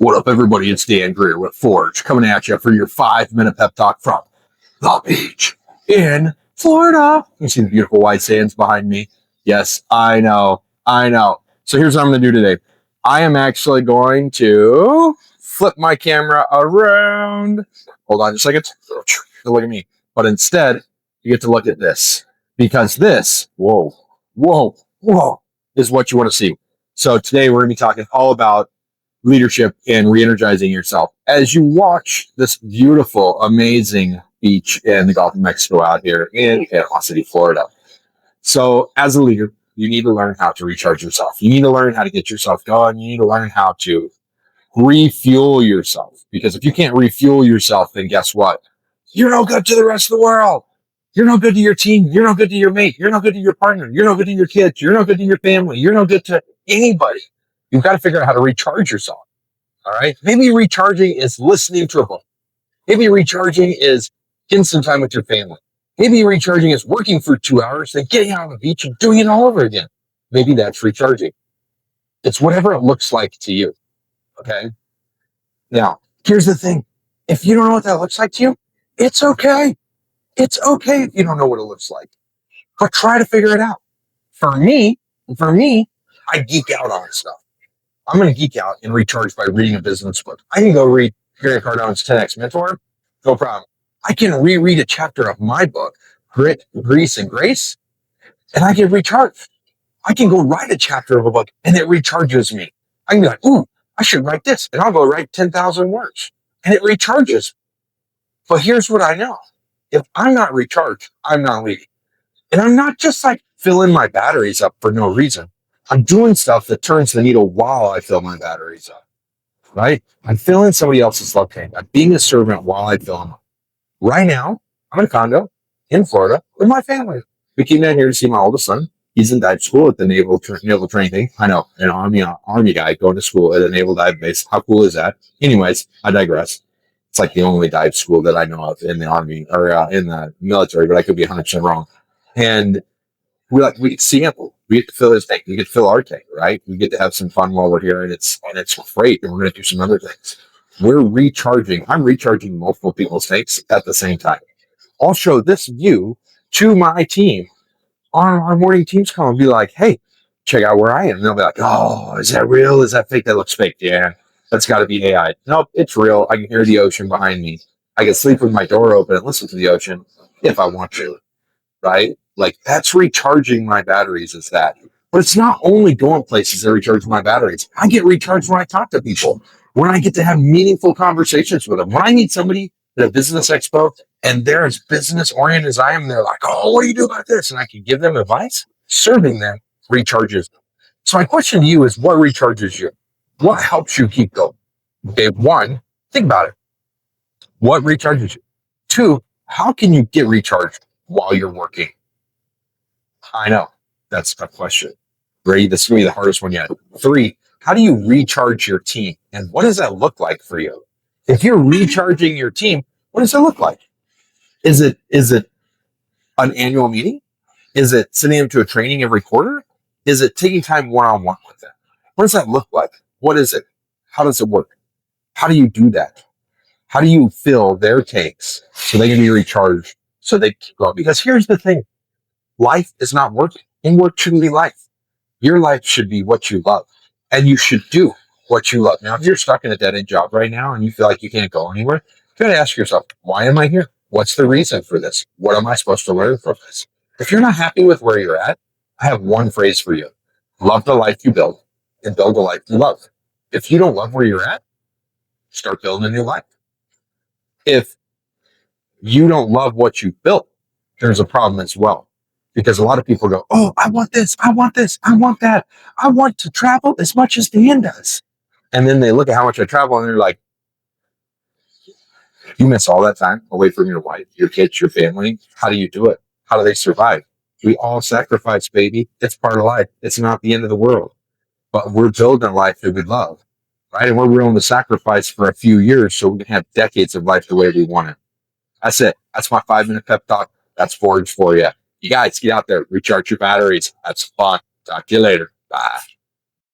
What up, everybody? It's Dan Greer with Forge coming at you for your 5-minute pep talk from the beach in Florida. You see the beautiful white sands behind me? Yes, I know. So here's what I'm going to do today. I am actually going to flip my camera around. Hold on just a second. Look at me. But instead, you get to look at this because this, whoa, is what you want to see. So today we're going to be talking all about leadership and re-energizing yourself as you watch this beautiful, amazing beach in the Gulf of Mexico out here in Panama City, Florida. So as a leader, you need to learn how to recharge yourself. You need to learn how to get yourself going. You need to learn how to refuel yourself, because if you can't refuel yourself, then guess what? You're no good to the rest of the world. You're no good to your team. You're no good to your mate. You're no good to your partner. You're no good to your kids. You're no good to your family. You're no good to anybody. You've got to figure out how to recharge yourself. All right. Maybe recharging is listening to a book. Maybe recharging is getting some time with your family. Maybe recharging is working for 2 hours, then getting out on the beach and doing it all over again. Maybe that's recharging. It's whatever it looks like to you. Okay. Now, here's the thing. If you don't know what that looks like to you, it's okay. It's okay if you don't know what it looks like, but try to figure it out. For me, I geek out on stuff. I'm going to geek out and recharge by reading a business book. I can go read Grant Cardone's 10X Mentor. No problem. I can reread a chapter of my book, Grit, Grease, and Grace, and I get recharged. I can go write a chapter of a book and it recharges me. I can be like, ooh, I should write this. And I'll go write 10,000 words and it recharges. But here's what I know. If I'm not recharged, I'm not leading. And I'm not just like filling my batteries up for no reason. I'm doing stuff that turns the needle while I fill my batteries up, right? I'm filling somebody else's love tank. I'm being a servant while I fill them up. Right now, I'm in a condo in Florida with my family. We came down here to see my oldest son. He's in dive school at the naval training thing. I know, an army guy going to school at a naval dive base. How cool is that? Anyways, I digress. It's like the only dive school that I know of in the army or in the military, but I could be 100% wrong. And we get to see him. We get to fill his tank. We get to fill our tank, right? We get to have some fun while we're here, and it's great. And we're going to do some other things. We're recharging. I'm recharging multiple people's tanks at the same time. I'll show this view to my team on our morning Teams call and be like, "Hey, check out where I am." And they'll be like, "Oh, is that real? Is that fake? That looks fake." Yeah, that's got to be AI. Nope, it's real. I can hear the ocean behind me. I can sleep with my door open and listen to the ocean if I want to, right? Like, that's recharging my batteries, is that. But it's not only going places that recharge my batteries. I get recharged when I talk to people, when I get to have meaningful conversations with them. When I meet somebody at a business expo and they're as business oriented as I am, they're like, "Oh, what do you do about this?" And I can give them advice. Serving them recharges them. So my question to you is, what recharges you? What helps you keep going? Okay, 1, think about it. What recharges you? 2, how can you get recharged while you're working? I know that's a tough question. Brady, this is going to be the hardest one yet. 3, how do you recharge your team? And what does that look like for you? If you're recharging your team, what does that look like? Is it an annual meeting? Is it sending them to a training every quarter? Is it taking time one-on-one with them? What does that look like? What is it? How does it work? How do you do that? How do you fill their tanks so they can be recharged so they keep going? Because here's the thing. Life is not work, and work shouldn't be life. Your life should be what you love, and you should do what you love. Now, if you're stuck in a dead-end job right now and you feel like you can't go anywhere, you got to ask yourself, why am I here? What's the reason for this? What am I supposed to learn from this? If you're not happy with where you're at, I have one phrase for you. Love the life you build and build the life you love. If you don't love where you're at, start building a new life. If you don't love what you built, there's a problem as well. Because a lot of people go, "Oh, I want this, I want this, I want that. I want to travel as much as Dan does." And then they look at how much I travel and they're like, "You miss all that time away from your wife, your kids, your family. How do you do it? How do they survive?" We all sacrifice, baby. It's part of life. It's not the end of the world. But we're building a life that we love, right? And we're willing to sacrifice for a few years so we can have decades of life the way we want it. That's it. That's my 5-minute pep talk. That's Forge for you. You guys get out there, recharge your batteries. That's fun. Talk to you later. Bye.